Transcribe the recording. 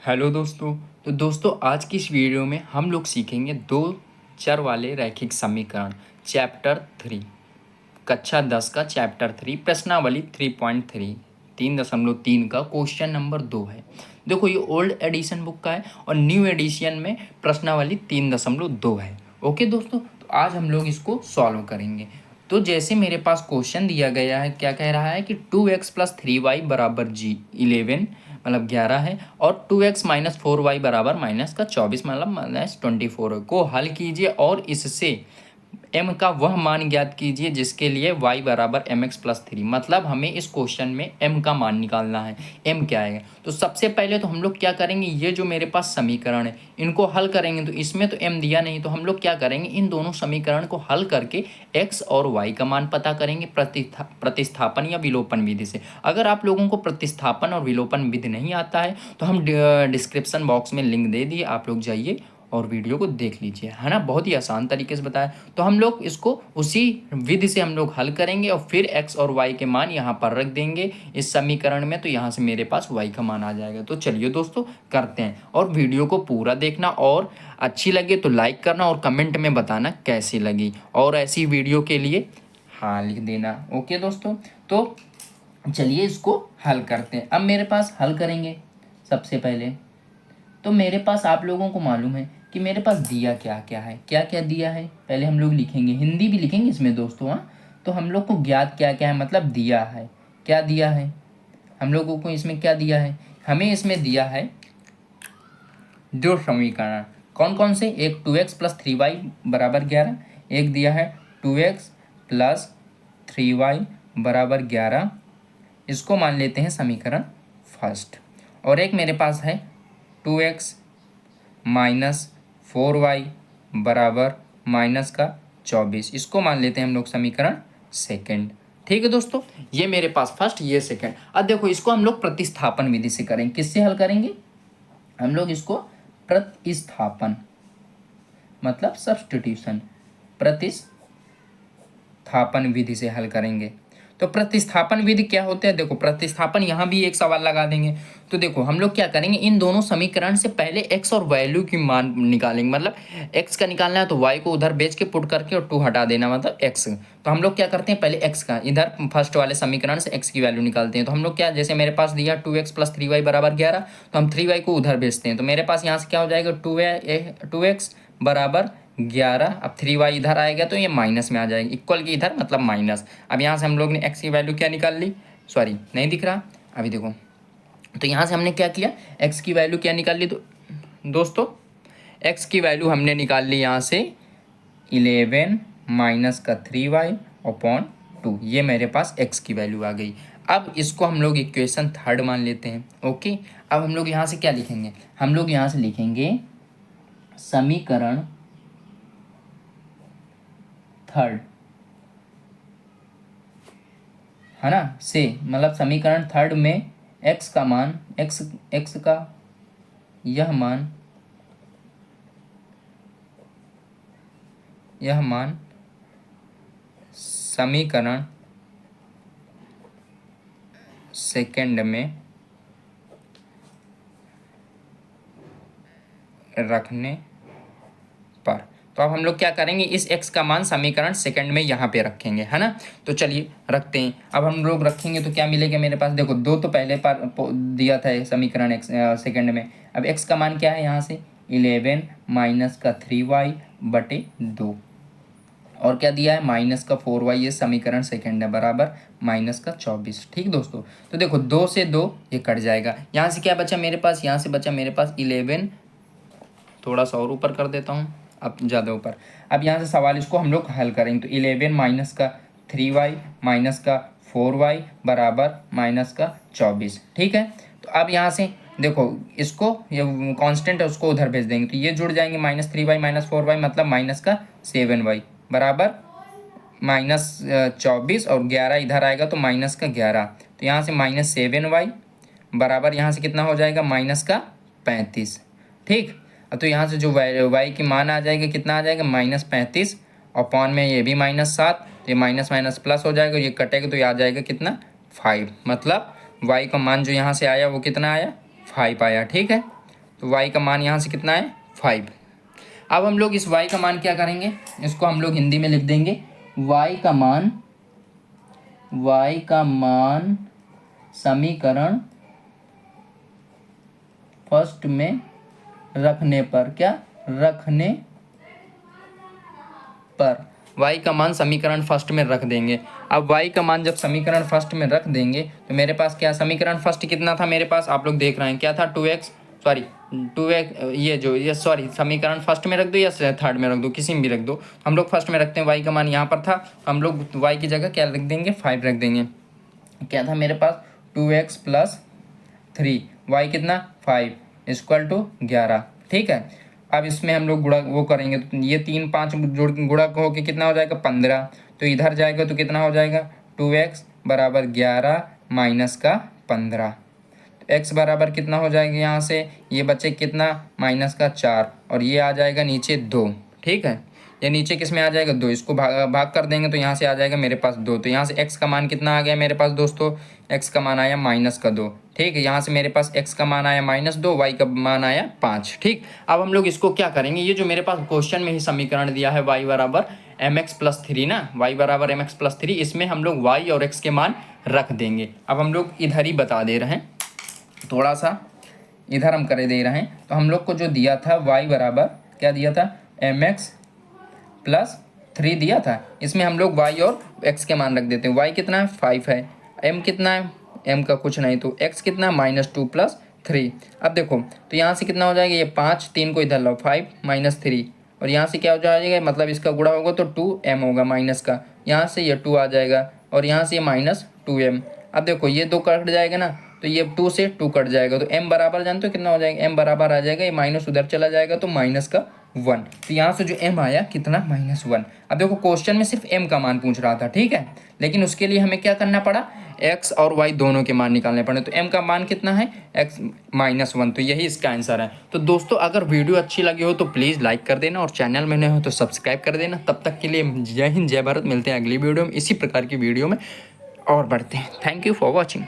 Hello दोस्तों। तो दोस्तों आज की इस वीडियो में हम लोग सीखेंगे दो चर वाले रैखिक समीकरण चैप्टर 3 कक्षा 10 का चैप्टर 3 प्रश्नावली 3.3 3.3 का क्वेश्चन नंबर 2 है। देखो ये ओल्ड एडिशन बुक का है और न्यू एडिशन में प्रश्नावली 3.2 है। ओके दोस्तों, तो आज हम लोग इसको सॉल्व करेंगे। तो जैसे मेरे पास क्वेश्चन दिया गया है, क्या कह रहा है कि 2x + 3y बराबर जी 11 मतलब 11 है और 2x - 4y बराबर -24 मतलब -24 को हल कीजिए और इससे m का वह मान ज्ञात कीजिए जिसके लिए y बराबर mx + 3। मतलब हमें इस क्वेश्चन में m का मान निकालना है। m क्या है? तो सबसे पहले तो हम लोग क्या करेंगे, ये जो मेरे पास समीकरण है इनको हल करेंगे। तो इसमें तो m दिया नहीं, तो हम लोग क्या करेंगे, इन दोनों समीकरण को हल करके x और y का मान पता करेंगे प्रतिस्थापन या विलोपन विधि से। अगर आप लोगों को प्रतिस्थापन और विलोपन विधि नहीं आता है तो हम डिस्क्रिप्शन बॉक्स में लिंक दे दिए, आप लोग जाइए और वीडियो को देख लीजिए, है ना। बहुत ही आसान तरीके से बताया। तो हम लोग इसको उसी विधि से हम लोग हल करेंगे और फिर x और y के मान यहाँ पर रख देंगे इस समीकरण में, तो यहाँ से मेरे पास y का मान आ जाएगा। तो चलिए दोस्तों करते हैं, और वीडियो को पूरा देखना और अच्छी लगे तो लाइक करना और कमेंट में बताना कैसी लगी, और ऐसी वीडियो के लिए हाँ लिख देना। ओके दोस्तों, तो चलिए इसको हल करते हैं। अब मेरे पास हल करेंगे सबसे पहले। तो मेरे पास आप लोगों को मालूम है कि मेरे पास दिया क्या क्या है, क्या क्या दिया है। पहले हम लोग लिखेंगे, हिंदी भी लिखेंगे इसमें दोस्तों, हाँ। तो हम लोग को ज्ञात क्या क्या है, मतलब दिया है, क्या दिया है हम लोगों को इसमें, क्या दिया है हमें इसमें दिया है दो समीकरण। कौन कौन से? एक 2x + 3y बराबर 11, एक दिया है 2x + 3y बराबर 11, इसको मान लेते हैं समीकरण फर्स्ट। और एक मेरे पास है 2x - 4y बराबर -24, इसको मान लेते हैं हम लोग समीकरण सेकंड। ठीक है दोस्तों, ये मेरे पास फर्स्ट, ये सेकंड। अब देखो इसको हम लोग प्रतिस्थापन विधि से करेंगे। किससे हल करेंगे हम लोग इसको? प्रतिस्थापन मतलब सब्स्टिट्यूशन, प्रतिस्थापन विधि से हल करेंगे। तो प्रतिस्थापन विधि क्या होता है? देखो प्रतिस्थापन, यहाँ भी एक सवाल लगा देंगे। तो देखो हम लोग क्या करेंगे, इन दोनों समीकरण से पहले x और वैल्यू की मान निकालेंगे। मतलब x का निकालना है तो y को उधर बेच के पुट करके और 2 हटा देना, मतलब x। तो हम लोग क्या करते हैं, पहले x का इधर फर्स्ट वाले समीकरण से x की वैल्यू निकालते हैं। तो हम लोग क्या, जैसे मेरे पास दिया 2x + 3y बराबर 11, तो हम 3y को उधर बेचते हैं। तो मेरे पास यहाँ से क्या हो जाएगा, 2x बराबर 11। अब 3y इधर आएगा तो ये माइनस में आ जाएगा, इक्वल की इधर मतलब माइनस। अब यहाँ से हम लोग ने x की वैल्यू क्या निकाल ली, सॉरी नहीं दिख रहा अभी, देखो। तो यहाँ से हमने क्या किया, x की वैल्यू क्या निकाल ली। तो दोस्तों x की वैल्यू हमने निकाल ली यहाँ से 11 - 3y/2, ये मेरे पास x की वैल्यू आ गई। अब इसको हम लोग इक्वेशन थर्ड मान लेते हैं। ओके, अब हम लोग यहाँ से क्या लिखेंगे, हम लोग यहाँ से लिखेंगे समीकरण थर्ड, है ना, से मतलब समीकरण थर्ड में x का मान, x का यह मान समीकरण सेकंड में रखने पर, तो अब हम लोग क्या करेंगे, इस x का मान समीकरण सेकंड में यहाँ पे रखेंगे, है ना। तो चलिए रखते हैं। अब हम लोग रखेंगे तो क्या मिलेगा मेरे पास, देखो 2 तो पहले पर दिया था समीकरण x सेकंड में। अब x का मान क्या है यहाँ से 11 - 3y/2, और क्या दिया है -4y, ये समीकरण सेकंड है, बराबर -24। ठीक दोस्तों, तो देखो 2 से 2 ये कट जाएगा। यहाँ से क्या बचा मेरे पास, यहाँ से बचा मेरे पास 11, थोड़ा सा और ऊपर कर देता हूँ, अब ज़्यादा ऊपर। अब यहाँ से सवाल इसको हम लोग हल करेंगे। तो 11 - 3y - 4y बराबर -24। ठीक है, तो अब यहाँ से देखो इसको, ये कांस्टेंट है उसको उधर भेज देंगे, तो ये जुड़ जाएंगे -3y - 4y मतलब -7y बराबर -24, और 11 इधर आएगा तो -11। तो यहाँ से -7y बराबर यहाँ से कितना हो जाएगा, -35। ठीक, तो यहाँ से जो y की मान आ जाएगा, कितना आ जाएगा -35, और पॉन में ये भी -7, तो ये माइनस माइनस प्लस हो जाएगा, ये कटेगा तो ये आ जाएगा कितना 5। मतलब y का मान जो यहाँ से आया वो कितना आया 5 आया। ठीक है, तो y का मान यहाँ से कितना है 5। अब हम लोग इस y का मान क्या करेंगे, इसको हम लोग हिंदी में लिख देंगे y का मान समीकरण फर्स्ट में रखने पर, क्या रखने पर y का मान समीकरण फर्स्ट में रख देंगे। अब y का मान जब समीकरण फर्स्ट में रख देंगे तो मेरे पास क्या समीकरण फर्स्ट कितना था मेरे पास, आप लोग देख रहे हैं क्या था 2x, समीकरण फर्स्ट में रख दो या थर्ड में रख दो, किसी में भी रख दो। हम लोग फर्स्ट में रखते हैं, y का मान यहाँ पर था, हम लोग y की जगह क्या रख देंगे 5 रख देंगे। क्या था मेरे पास 2x + 3, y कितना 5 = 11। ठीक है, अब इसमें हम लोग गुणा वो करेंगे तो ये 3 5 गुणा होके कितना हो जाएगा 15, तो इधर जाएगा तो कितना हो जाएगा 2x = 11 माइनस का 15, तो x बराबर कितना हो जाएगा, यहाँ से ये बचे कितना माइनस का 4 और ये आ जाएगा नीचे 2। ठीक है, ये नीचे किस में आ जाएगा 2, इसको भाग कर देंगे तो यहाँ से आ जाएगा मेरे पास 2, तो यहाँ से x का मान कितना आ गया मेरे पास दोस्तों, x का मान आया -2। ठीक है, यहाँ से मेरे पास x का मान आया -2, y का मान आया 5। ठीक, अब हम लोग इसको क्या करेंगे, ये जो मेरे पास क्वेश्चन में ही समीकरण दिया है y = mx + 3 ना, y = mx + 3, इसमें हम लोग y और x के मान रख देंगे। अब हम लोग इधर ही बता दे रहे हैं, थोड़ा सा इधर हम कर दे रहे हैं, तो हम लोग को जो दिया था y बराबर क्या दिया था mx + 3 दिया था, इसमें हम लोग y और x के मान रख देते हैं। y कितना है 5 है, m कितना है, m का कुछ नहीं, तो x कितना -2 + 3। अब देखो तो यहाँ से कितना हो जाएगा, ये 5 3 को इधर लाओ 5 - 3, और यहाँ से क्या हो जाएगा, मतलब इसका गुणा होगा तो 2m होगा माइनस का, यहाँ से ये 2 आ जाएगा और यहाँ से ये -2m। अब देखो ये 2 कट जाएगा ना, तो ये 2 से 2 कट जाएगा, तो m बराबर जानते हो कितना हो जाएगा, m बराबर आ जाएगा, ये माइनस उधर चला जाएगा तो -1। तो यहाँ से जो m आया कितना -1। अब देखो क्वेश्चन में सिर्फ m का मान पूछ रहा था, ठीक है, लेकिन उसके लिए हमें क्या करना पड़ा, x और y दोनों के मान निकालने पड़े, तो m का मान कितना है x -1, तो यही इसका आंसर है। तो दोस्तों अगर वीडियो अच्छी लगी हो तो प्लीज़ लाइक कर देना और चैनल में नए हो तो सब्सक्राइब कर देना। तब तक के लिए जय हिंद जय भारत, मिलते हैं अगली वीडियो में इसी प्रकार की वीडियो में और बढ़ते हैं। Thank you for watching.